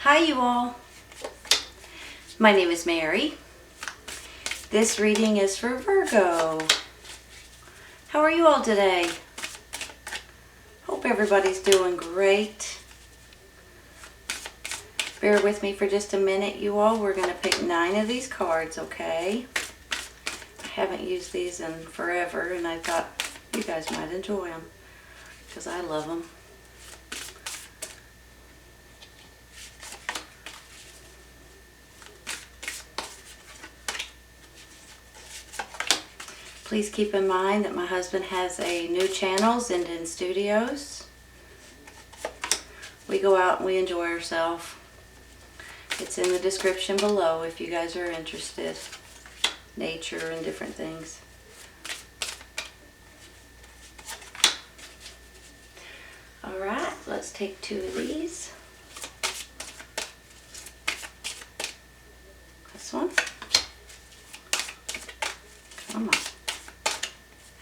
Hi you all, my name is Mary. This reading is for Virgo. How are you all today? Hope everybody's doing great. Bear with me for just a minute you all. We're going to pick 9 of these cards, okay? I haven't used these in forever and I thought you guys might enjoy them because I love them. Please keep in mind that my husband has a new channel, Zindan Studios. We go out and we enjoy ourselves. It's in the description below if you guys are interested. Nature and different things. Alright, let's take 2 of these. This one. Come on.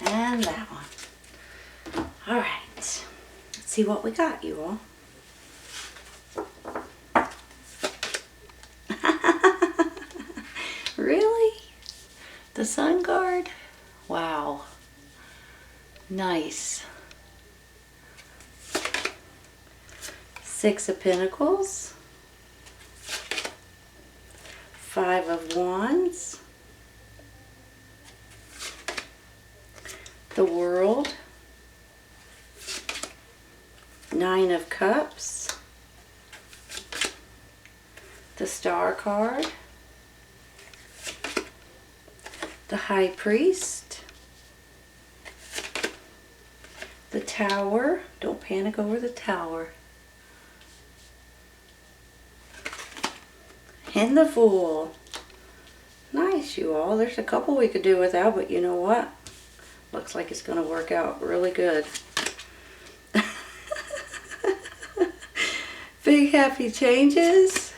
And that one. Alright. Let's see what we got, you all. Really? The Sun card? Wow. Nice. 6 of Pentacles. 5 of Wands. The World. 9 of Cups. The Star card. The High Priest. The Tower. Don't panic over the Tower. And the Fool. Nice, you all. There's a couple we could do without, but you know what? Looks like it's going to work out really good. Big happy changes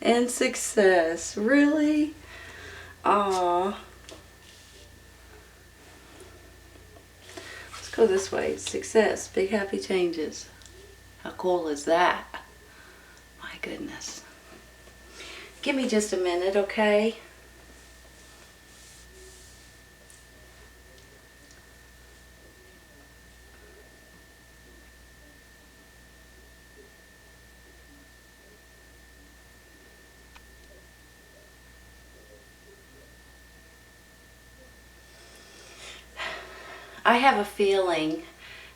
and success. Really? Aww. Let's go this way. Success. Big happy changes. How cool is that? My goodness. Give me just a minute, okay? I have a feeling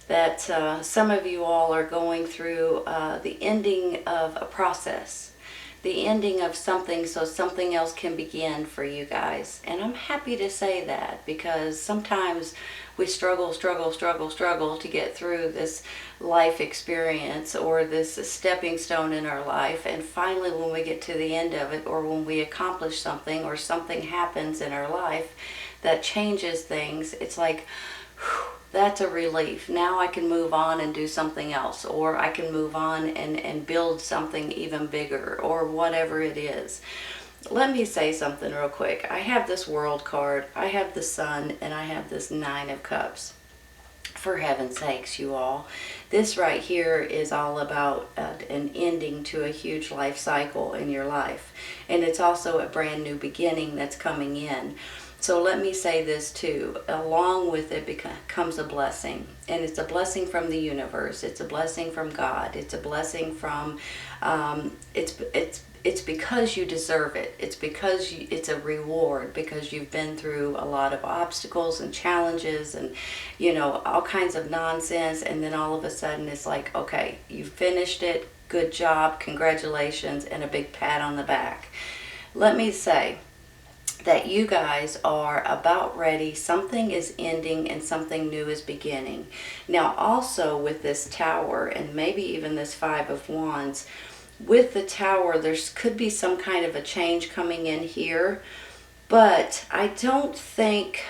that some of you all are going through the ending of a process, the ending of something so something else can begin for you guys. And I'm happy to say that because sometimes we struggle to get through this life experience or this stepping stone in our life. And finally when we get to the end of it, or when we accomplish something or something happens in our life that changes things, it's like, that's a relief. Now I can move on and do something else, or I can move on and build something even bigger, or whatever it is. Let me say something real quick. I have this World card, I have the Sun, and I have this 9 of Cups. For heaven's sakes, you all. This right here is all about an ending to a huge life cycle in your life. And it's also a brand new beginning that's coming in. So let me say this too, along with it comes a blessing, and it's a blessing from the universe, it's a blessing from God, it's a blessing from, it's because you deserve it, it's because it's a reward, because you've been through a lot of obstacles and challenges and, you know, all kinds of nonsense, and then all of a sudden it's like, okay, you finished it, good job, congratulations, and a big pat on the back. Let me say that you guys are about ready. Something is ending and something new is beginning. Now also with this Tower and maybe even this 5 of Wands, with the Tower there could be some kind of a change coming in here, but I don't think,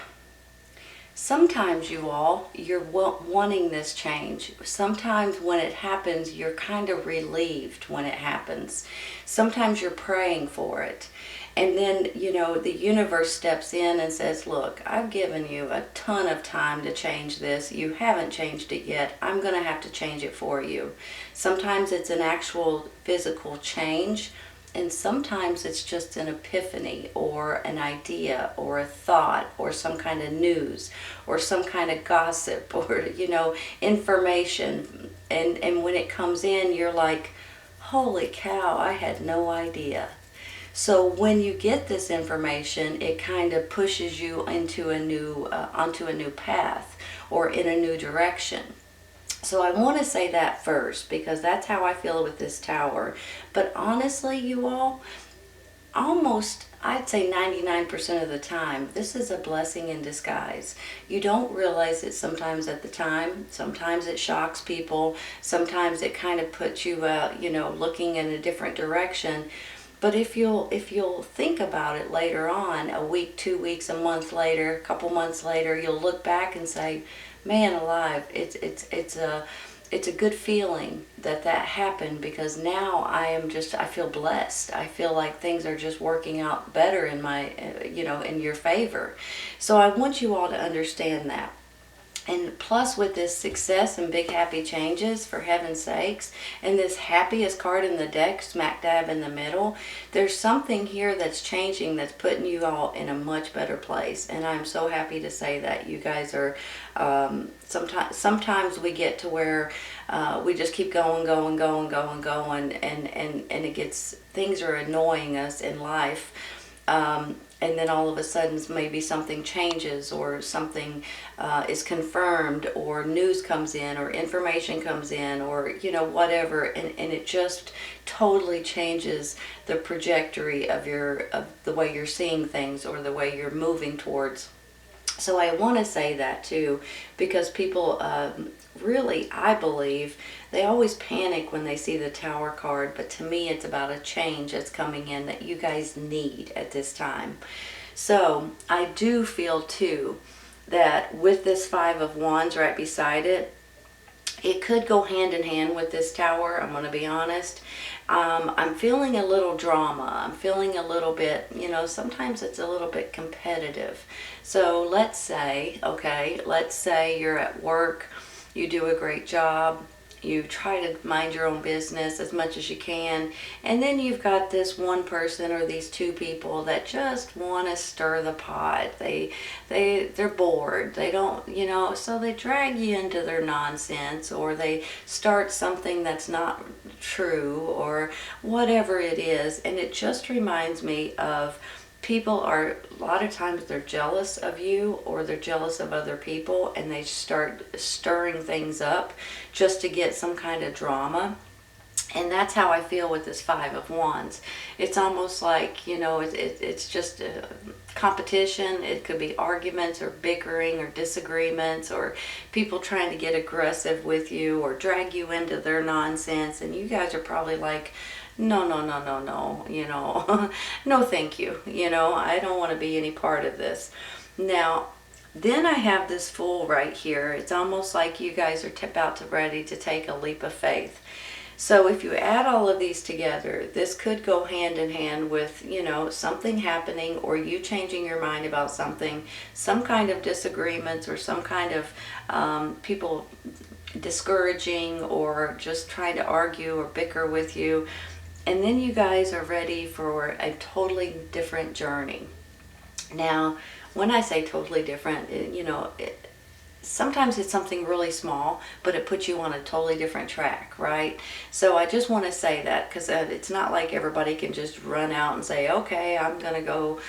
sometimes you all, you're wanting this change. Sometimes when it happens, you're kind of relieved when it happens. Sometimes you're praying for it. And then, the universe steps in and says, look, I've given you a ton of time to change this. You haven't changed it yet. I'm going to have to change it for you. Sometimes it's an actual physical change, and sometimes it's just an epiphany or an idea or a thought or some kind of news or some kind of gossip or, information. And when it comes in, you're like, holy cow, I had no idea. So when you get this information, it kind of pushes you into onto a new path or in a new direction. So I want to say that first because that's how I feel with this tower. But honestly, you all, almost, I'd say 99% of the time, this is a blessing in disguise. You don't realize it sometimes at the time. Sometimes it shocks people. Sometimes it kind of puts you, looking in a different direction. But if you'll think about it later on, a week, 2 weeks, a month later, a couple months later, you'll look back and say, man alive, it's a good feeling that happened, because now I feel blessed. I feel like things are just working out better in my, in your favor. So I want you all to understand that. And plus, with this success and big happy changes, for heaven's sakes, and this happiest card in the deck, smack dab in the middle, there's something here that's changing, that's putting you all in a much better place. And I'm so happy to say that you guys are, sometimes we get to where we just keep going, and things are annoying us in life. And then all of a sudden maybe something changes, or something is confirmed, or news comes in, or information comes in, or whatever, and it just totally changes the trajectory of the way you're seeing things, or the way you're moving towards. So I want to say that too, because people really, I believe, they always panic when they see the Tower card, but to me it's about a change that's coming in that you guys need at this time. So I do feel too that with this Five of Wands right beside it, it could go hand in hand with this Tower, I'm going to be honest. I'm feeling a little drama. I'm feeling a little bit, sometimes it's a little bit competitive. So let's say you're at work, you do a great job, you try to mind your own business as much as you can, and then you've got this one person or these two people that just want to stir the pot. They're bored. They don't, so they drag you into their nonsense, or they start something that's not true, or whatever it is. And it just reminds me of people are, a lot of times they're jealous of you, or they're jealous of other people, and they start stirring things up just to get some kind of drama. And that's how I feel with this Five of Wands. It's almost like, it's just a competition. It could be arguments or bickering or disagreements, or people trying to get aggressive with you or drag you into their nonsense. And you guys are probably like, no, no thank you, I don't want to be any part of this. Now, then I have this Fool right here. It's almost like you guys are ready to take a leap of faith. So if you add all of these together, this could go hand in hand with, something happening, or you changing your mind about something, some kind of disagreements, or some kind of people discouraging, or just trying to argue or bicker with you. And then you guys are ready for a totally different journey. Now, when I say totally different, sometimes it's something really small, but it puts you on a totally different track, right? So I just want to say that, because it's not like everybody can just run out and say, okay, I'm going to go,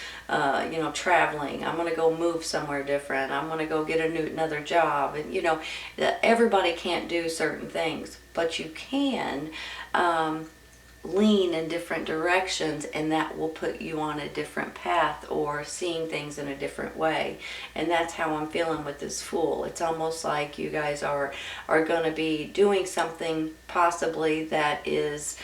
traveling. I'm going to go move somewhere different. I'm going to go get another job. And, everybody can't do certain things, but you can lean in different directions, and that will put you on a different path, or seeing things in a different way. And that's how I'm feeling with this Fool. It's almost like you guys are going to be doing something possibly that is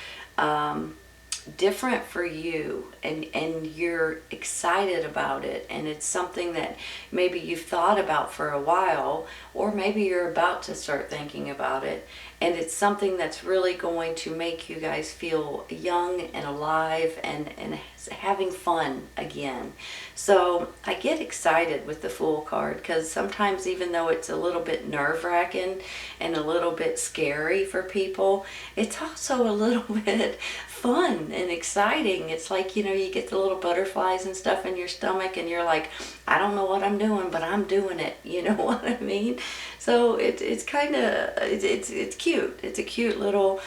different for you, and you're excited about it, and it's something that maybe you've thought about for a while, or maybe you're about to start thinking about it, and it's something that's really going to make you guys feel young and alive and having fun again. So I get excited with the Fool card, because sometimes, even though it's a little bit nerve-wracking and a little bit scary for people, it's also a little bit fun and exciting. It's like, you get the little butterflies and stuff in your stomach, and you're like, I don't know what I'm doing, but I'm doing it. You know what I mean? So it's kind of, it's cute. It's a cute little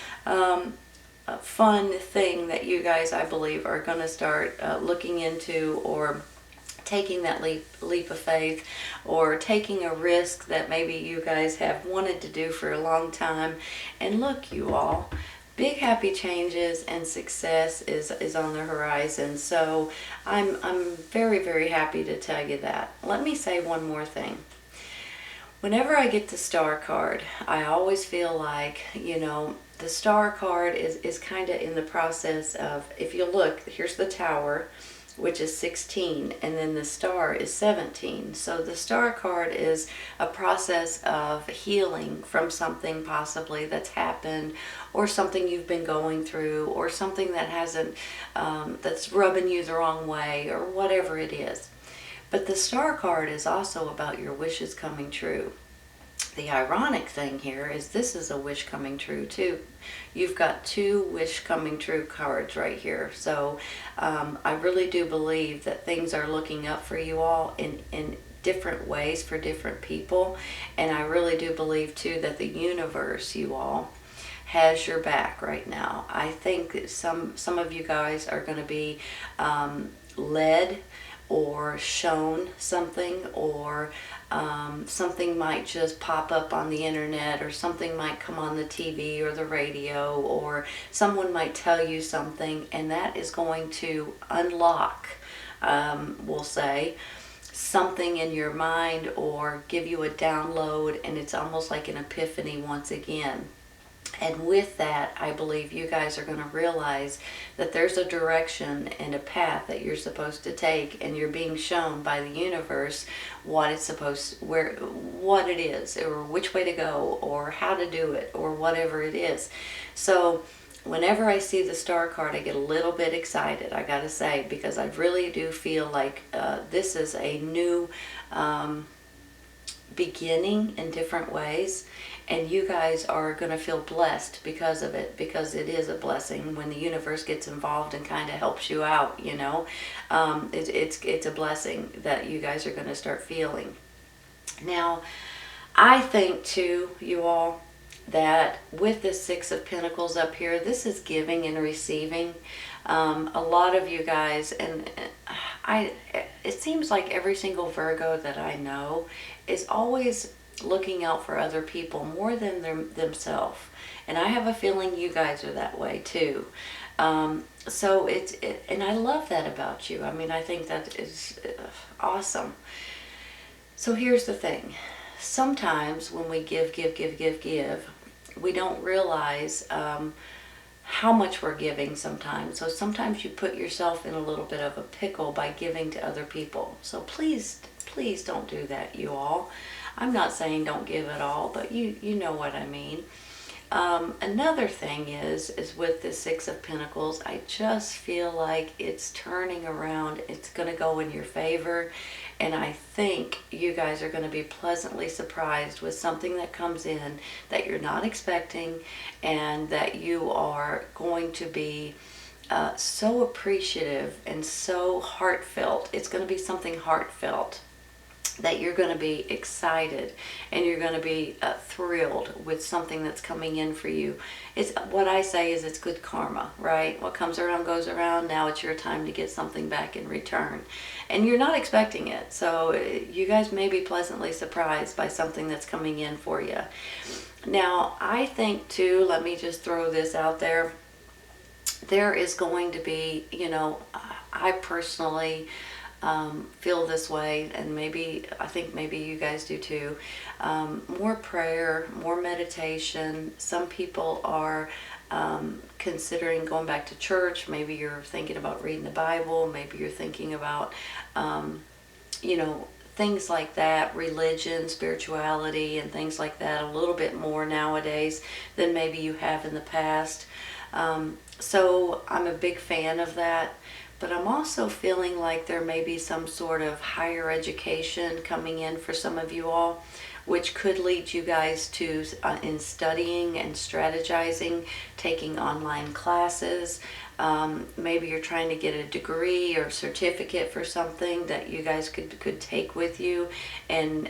fun thing that you guys, I believe, are going to start looking into, or taking that leap of faith, or taking a risk that maybe you guys have wanted to do for a long time. And look, you all, big happy changes and success is on the horizon. So I'm very, very happy to tell you that. Let me say one more thing. Whenever I get the star card, I always feel like, the star card is kind of in the process of, if you look, here's the tower, which is 16, and then the star is 17. So the star card is a process of healing from something possibly that's happened, or something you've been going through, or something that hasn't, that's rubbing you the wrong way, or whatever it is. But the star card is also about your wishes coming true. The ironic thing here is this is a wish coming true too. You've got two wish coming true cards right here. So I really do believe that things are looking up for you all in different ways for different people. And I really do believe too that the universe, you all, has your back right now. I think that some of you guys are going to be led or shown something, or something might just pop up on the internet, or something might come on the TV or the radio, or someone might tell you something, and that is going to unlock, we'll say, something in your mind, or give you a download, and it's almost like an epiphany once again. And with that, I believe you guys are going to realize that there's a direction and a path that you're supposed to take, and you're being shown by the universe what it's what it is, or which way to go, or how to do it, or whatever it is. So whenever I see the star card, I get a little bit excited, I gotta say, because I really do feel like this is a new beginning in different ways. And you guys are going to feel blessed because of it, because it is a blessing when the universe gets involved and kind of helps you out, it's a blessing that you guys are going to start feeling. Now, I think too, you all, that with the Six of Pentacles up here, this is giving and receiving. A lot of you guys, and it seems like every single Virgo that I know is always looking out for other people more than themselves. And I have a feeling you guys are that way too. So and I love that about you. I mean, I think that is awesome. So here's the thing. Sometimes when we give, we don't realize how much we're giving sometimes. So sometimes you put yourself in a little bit of a pickle by giving to other people. So please don't do that, you all. I'm not saying don't give at all, but you know what I mean. Another thing is with the Six of Pentacles, I just feel like it's turning around. It's going to go in your favor. And I think you guys are going to be pleasantly surprised with something that comes in that you're not expecting, and that you are going to be so appreciative and so heartfelt. It's going to be something heartfelt, that you're going to be excited, and you're going to be thrilled with something that's coming in for you. It's what I say is it's good karma, right? What comes around goes around. Now it's your time to get something back in return, and you're not expecting it. So you guys may be pleasantly surprised by something that's coming in for you. Now, I think too, let me just throw this out there. There is going to be, I personally feel this way, and I think maybe you guys do too. More prayer, more meditation. Some people are considering going back to church. Maybe you're thinking about reading the Bible. Maybe you're thinking about, things like that, religion, spirituality, and things like that a little bit more nowadays than maybe you have in the past. So I'm a big fan of that. But I'm also feeling like there may be some sort of higher education coming in for some of you all, which could lead you guys to, in studying and strategizing, taking online classes. Maybe you're trying to get a degree or certificate for something that you guys could take with you and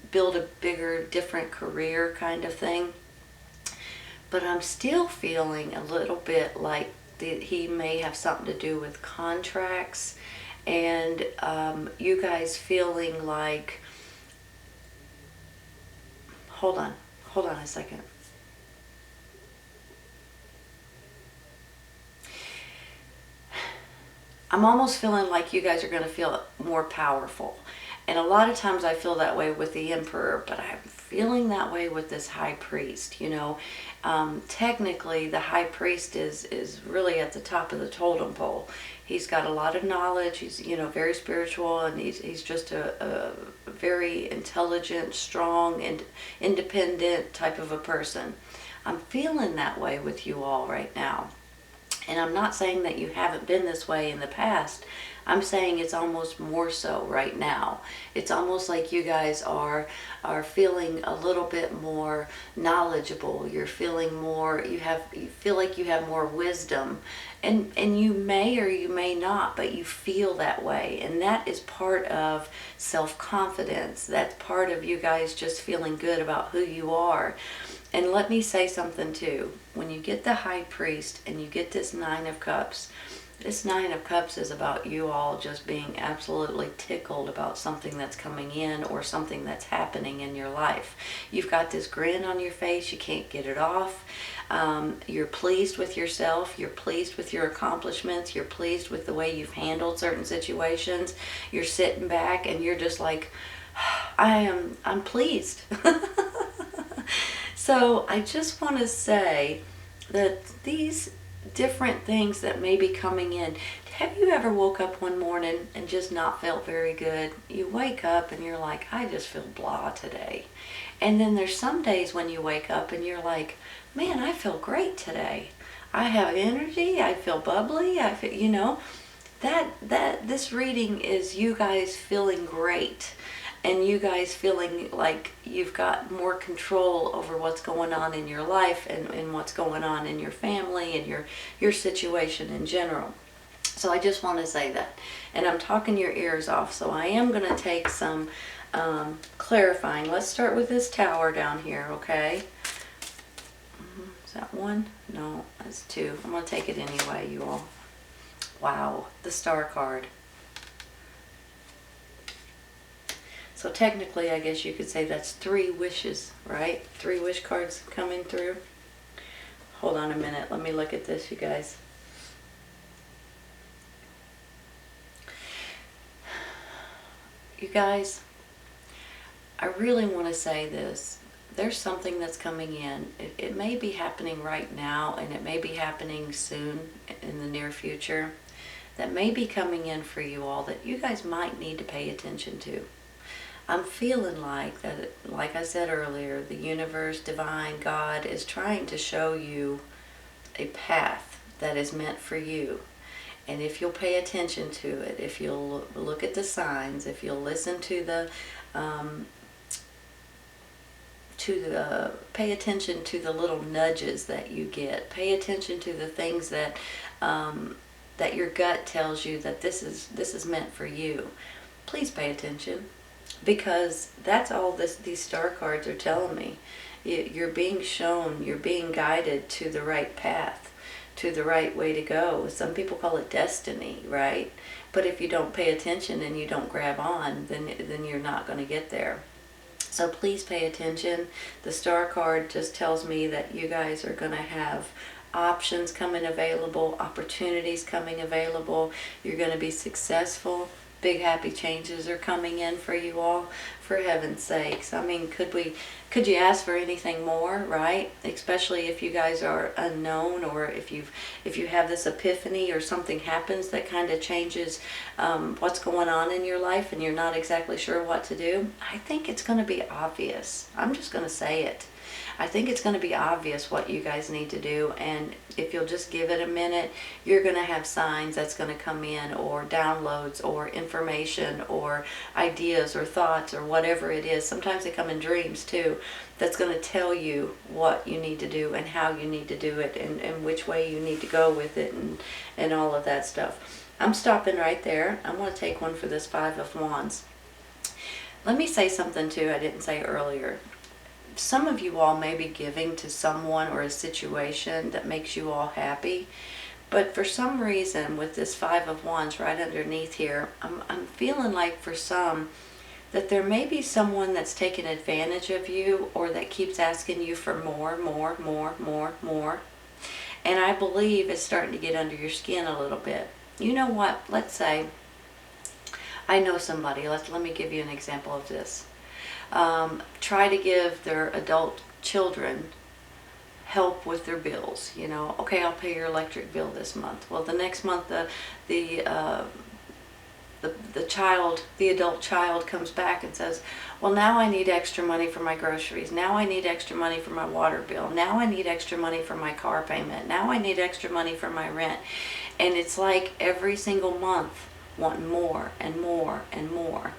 build a bigger, different career kind of thing. But I'm still feeling a little bit like he may have something to do with contracts, and you guys feeling like, hold on a second. I'm almost feeling like you guys are going to feel more powerful. And a lot of times I feel that way with the emperor, but I'm feeling that way with this high priest. Technically the high priest is really at the top of the totem pole. He's got a lot of knowledge. He's very spiritual, and he's just a very intelligent, strong, and independent type of a person. I'm feeling that way with you all right now. And I'm not saying that you haven't been this way in the past. I'm saying it's almost more so right now. It's almost like you guys are feeling a little bit more knowledgeable. You're feeling more, you feel like you have more wisdom. And you may or you may not, but you feel that way. And that is part of self-confidence. That's part of you guys just feeling good about who you are. And let me say something too. When you get the high priest and you get this 9 of Cups, this 9 of Cups is about you all just being absolutely tickled about something that's coming in or something that's happening in your life. You've got this grin on your face. You can't get it off. You're pleased with yourself. You're pleased with your accomplishments. You're pleased with the way you've handled certain situations. You're sitting back and you're just like, I'm pleased. So I just want to say that these different things that may be coming in, have you ever woke up one morning and just not felt very good? You wake up and you're like, I just feel blah today. And then there's some days when you wake up and you're like, man, I feel great today. I have energy. I feel bubbly. I feel, that this reading is you guys feeling great. And you guys feeling like you've got more control over what's going on in your life and what's going on in your family and your situation in general. So I just want to say that. And I'm talking your ears off, so I am going to take some clarifying. Let's start with this tower down here, okay? Is that 1? No, that's 2. I'm going to take it anyway, you all. Wow, the Star card. So technically, I guess you could say that's 3 wishes, right? 3 wish cards coming through. Hold on a minute. Let me look at this, you guys. You guys, I really want to say this. There's something that's coming in. It may be happening right now, and it may be happening soon in the near future. That may be coming in for you all that you guys might need to pay attention to. I'm feeling like that, like I said earlier, the universe, divine, God is trying to show you a path that is meant for you. And if you'll pay attention to it, if you'll look at the signs, if you'll listen to pay attention to the little nudges that you get, pay attention to the things that that your gut tells you that this is meant for you. Please pay attention. Because that's all these star cards are telling me. You're being shown, you're being guided to the right path, to the right way to go. Some people call it destiny, right? But if you don't pay attention and you don't grab on, then you're not going to get there. So please pay attention. The Star card just tells me that you guys are going to have options coming available, opportunities coming available. You're going to be successful. Big happy changes are coming in for you all. For heaven's sakes, I mean, could you ask for anything more, right? Especially if you guys are unknown, or if you have this epiphany or something happens that kind of changes what's going on in your life and you're not exactly sure what to do. I think it's going to be obvious. I'm just going to say it. I think it's going to be obvious what you guys need to do, and if you'll just give it a minute, you're going to have signs that's going to come in, or downloads, or information, or ideas, or thoughts, or whatever it is. Sometimes they come in dreams too, that's going to tell you what you need to do and how you need to do it, and which way you need to go with it, and all of that stuff. I'm stopping right there. I'm going to take one for this Five of Wands. Let me say something too I didn't say earlier. Some of you all may be giving to someone or a situation that makes you all happy, but for some reason with this Five of Wands right underneath here, I'm feeling like for some that there may be someone that's taking advantage of you, or that keeps asking you for more. And I believe it's starting to get under your skin a little bit. You know what? Let's say I know somebody. Let me give you an example of this. Try to give their adult children help with their bills. You know, okay, I'll pay your electric bill this month. Well, the next month the adult child comes back and says, well, now I need extra money for my groceries. Now I need extra money for my water bill. Now I need extra money for my car payment. Now I need extra money for my rent. And it's like every single month wanting more and more and more.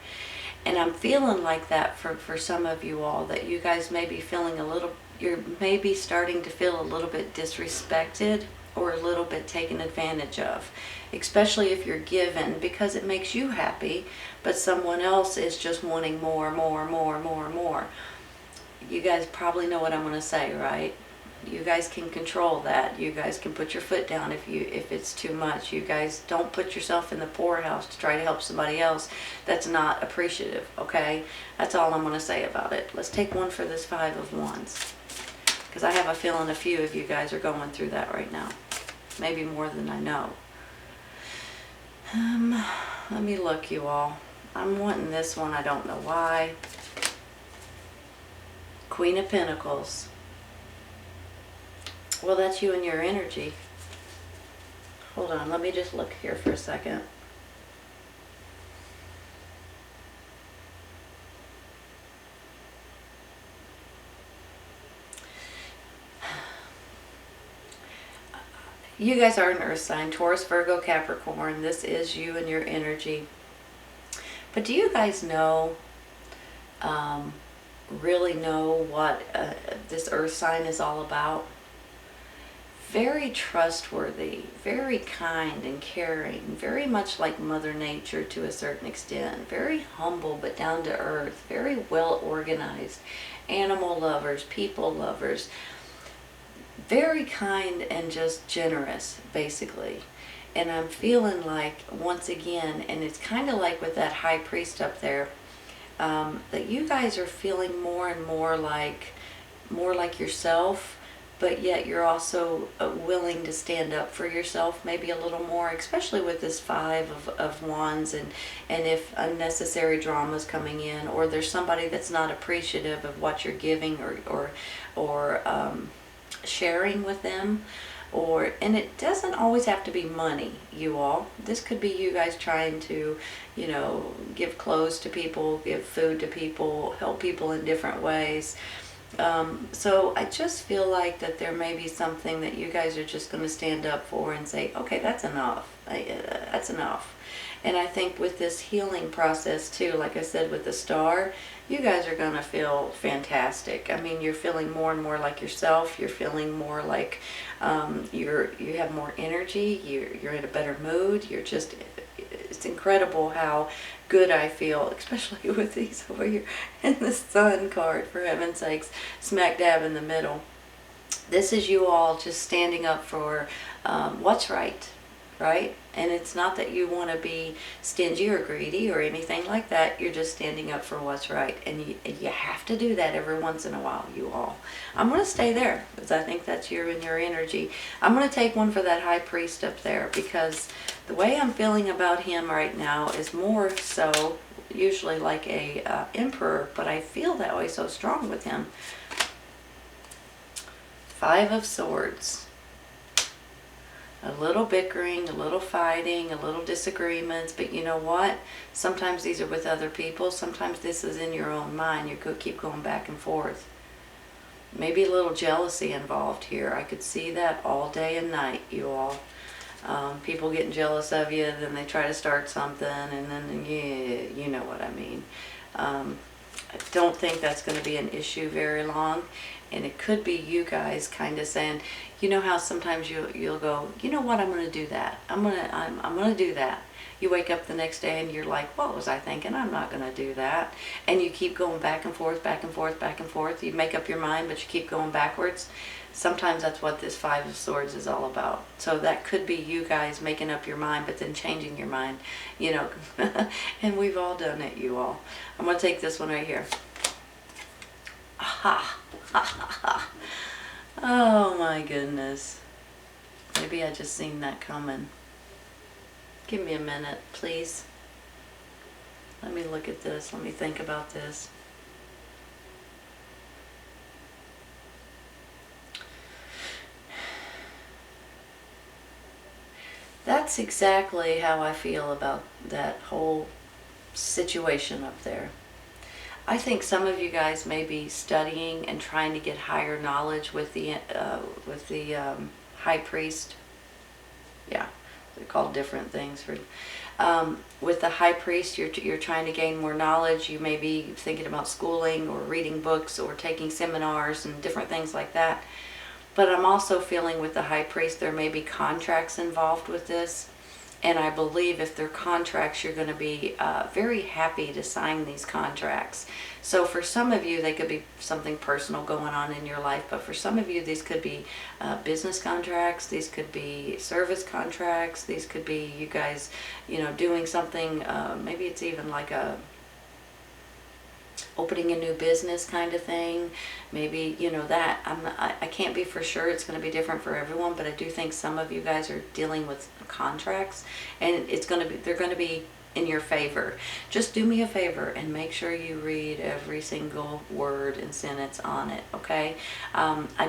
And I'm feeling like that for some of you all, that you guys may be feeling you're maybe starting to feel a little bit disrespected, or a little bit taken advantage of, especially if you're given because it makes you happy, but someone else is just wanting more. You guys probably know what I'm going to say, right? You guys can control that. You guys can put your foot down if it's too much. You guys don't put yourself in the poorhouse to try to help somebody else that's not appreciative, okay? That's all I'm going to say about it. Let's take one for this Five of Wands, because I have a feeling a few of you guys are going through that right now. Maybe more than I know. Let me look, you all. I'm wanting this one. I don't know why. Queen of Pentacles. Well, that's you and your energy. Hold on, let me just look here for a second. You guys are an earth sign, Taurus, Virgo, Capricorn. This is you and your energy. But do you guys know, really know what this earth sign is all about? Very trustworthy, very kind and caring, very much like Mother Nature to a certain extent, very humble but down to earth, very well organized, animal lovers, people lovers, very kind and just generous, basically. And I'm feeling like, once again, and it's kind of like with that High Priest up there, that you guys are feeling more and more like yourself, but yet you're also willing to stand up for yourself maybe a little more, especially with this Five of Wands, and if unnecessary drama is coming in, or there's somebody that's not appreciative of what you're giving or sharing with them, and it doesn't always have to be money, you all. This could be you guys trying to, give clothes to people, give food to people, help people in different ways. So I just feel like that there may be something that you guys are just going to stand up for and say, okay, that's enough. That's enough. And I think with this healing process too, like I said with the Star, you guys are going to feel fantastic. I mean, you're feeling more and more like yourself. You're feeling more like you have more energy. You're in a better mood. It's incredible how good I feel, especially with these over here, and the Sun card, for heaven's sakes, smack dab in the middle. This is you all just standing up for what's right, right? And it's not that you want to be stingy or greedy or anything like that. You're just standing up for what's right. And you have to do that every once in a while, you all. I'm going to stay there because I think that's you and your energy. I'm going to take one for that high priest up there because the way I'm feeling about him right now is more so usually like a emperor, but I feel that way so strong with him. Five of Swords. A little bickering, a little fighting, a little disagreements, but you know what? Sometimes these are with other people. Sometimes this is in your own mind. You could keep going back and forth. Maybe a little jealousy involved here. I could see that all day and night, you all. People getting jealous of you, then they try to start something, and then, yeah, you know what I mean. I don't think that's going to be an issue very long. And it could be you guys kind of saying, you know how sometimes you'll go, you know what, I'm going to do that. I'm going to do that. You wake up the next day and you're like, what was I thinking? I'm not going to do that. And you keep going back and forth, back and forth, back and forth. You make up your mind, but you keep going backwards. Sometimes that's what this Five of Swords is all about. So that could be you guys making up your mind, but then changing your mind, you know. And we've all done it, you all. I'm going to take this one right here. Aha. Ha ha ha. Oh my goodness. Maybe I just seen that coming. Give me a minute, please. Let me look at this. Let me think about this. That's exactly how I feel about that whole situation up there. I think some of you guys may be studying and trying to get higher knowledge with the high priest. Yeah, they're called different things. With the high priest, you're trying to gain more knowledge. You may be thinking about schooling or reading books or taking seminars and different things like that. But I'm also feeling with the high priest there may be contracts involved with this. And I believe if they're contracts, you're going to be very happy to sign these contracts. So for some of you, they could be something personal going on in your life. But for some of you, these could be business contracts. These could be service contracts. These could be you guys, you know, doing something. Maybe it's even like opening a new business kind of thing. Maybe, you know, that I can't be for sure. It's going to be different for everyone, but I do think some of you guys are dealing with contracts, and they're going to be in your favor. Just do me a favor and make sure you read every single word and sentence on it, okay? I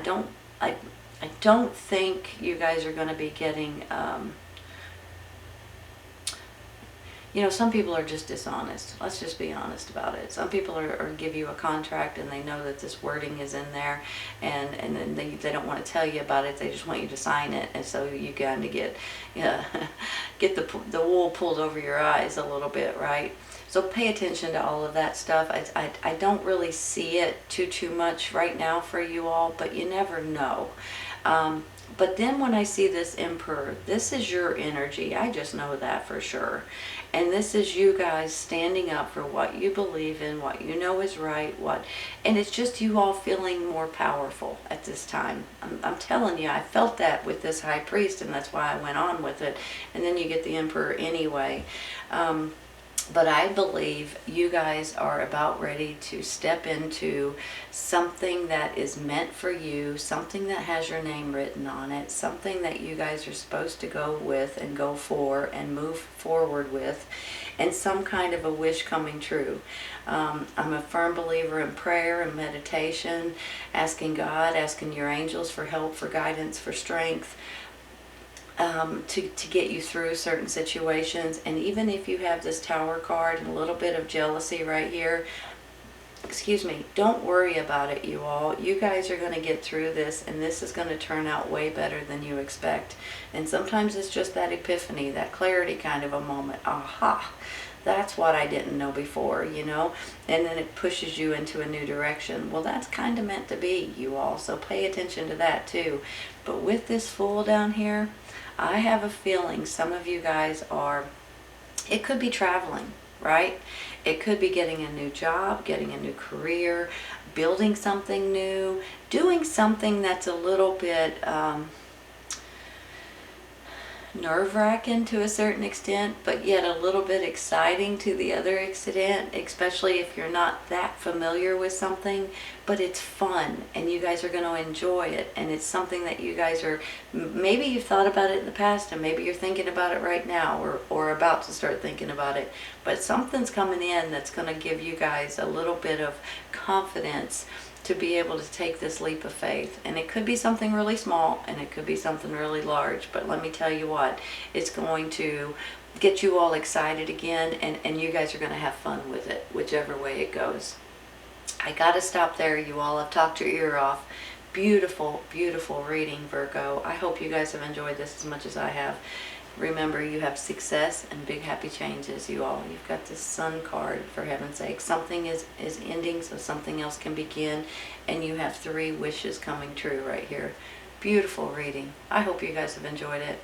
don't think you guys are going to be getting you know, some people are just dishonest. Let's just be honest about it. Some people are give you a contract and they know that this wording is in there, and then they don't want to tell you about it. They just want you to sign it, and so you kind of get get the wool pulled over your eyes a little bit, right? So pay attention to all of that stuff. I don't really see it too much right now for you all, but you never know. But then when I see this Emperor, this is your energy. I just know that for sure. And this is you guys standing up for what you believe in, what you know is right, and it's just you all feeling more powerful at this time. I'm telling you, I felt that with this high priest, and that's why I went on with it. And then you get the Emperor anyway. But I believe you guys are about ready to step into something that is meant for you, something that has your name written on it, something that you guys are supposed to go with and go for and move forward with, and some kind of a wish coming true. I'm a firm believer in prayer and meditation, asking God, asking your angels for help, for guidance, for strength. To get you through certain situations. And even if you have this Tower card and a little bit of jealousy right here, excuse me, don't worry about it, you all. You guys are going to get through this, and this is going to turn out way better than you expect. And sometimes it's just that epiphany, that clarity kind of a moment. Aha, that's what I didn't know before, you know, and then it pushes you into a new direction. Well, that's kind of meant to be, you all, so pay attention to that too. But with this Fool down here, I have a feeling some of you guys are, it could be traveling, right? It could be getting a new job, getting a new career, building something new, doing something that's a little bit nerve-wracking to a certain extent, but yet a little bit exciting to the other extent, especially if you're not that familiar with something. But it's fun, and you guys are going to enjoy it, and it's something that you guys are, maybe you've thought about it in the past, and maybe you're thinking about it right now, or about to start thinking about it. But something's coming in that's going to give you guys a little bit of confidence to be able to take this leap of faith. And it could be something really small, and it could be something really large, but let me tell you what, it's going to get you all excited again, and you guys are going to have fun with it, whichever way it goes. I gotta stop there. You all have talked your ear off. Beautiful, beautiful reading, Virgo. I hope you guys have enjoyed this as much as I have. Remember, you have success and big happy changes, you all. You've got this Sun card, for heaven's sake. Something is ending so something else can begin, and you have 3 wishes coming true right here. Beautiful reading. I hope you guys have enjoyed it.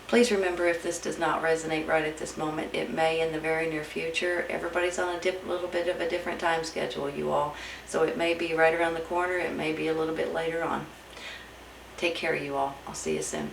Please remember, if this does not resonate right at this moment, it may in the very near future. Everybody's on a little bit of a different time schedule, you all. So it may be right around the corner. It may be a little bit later on. Take care, you all. I'll see you soon.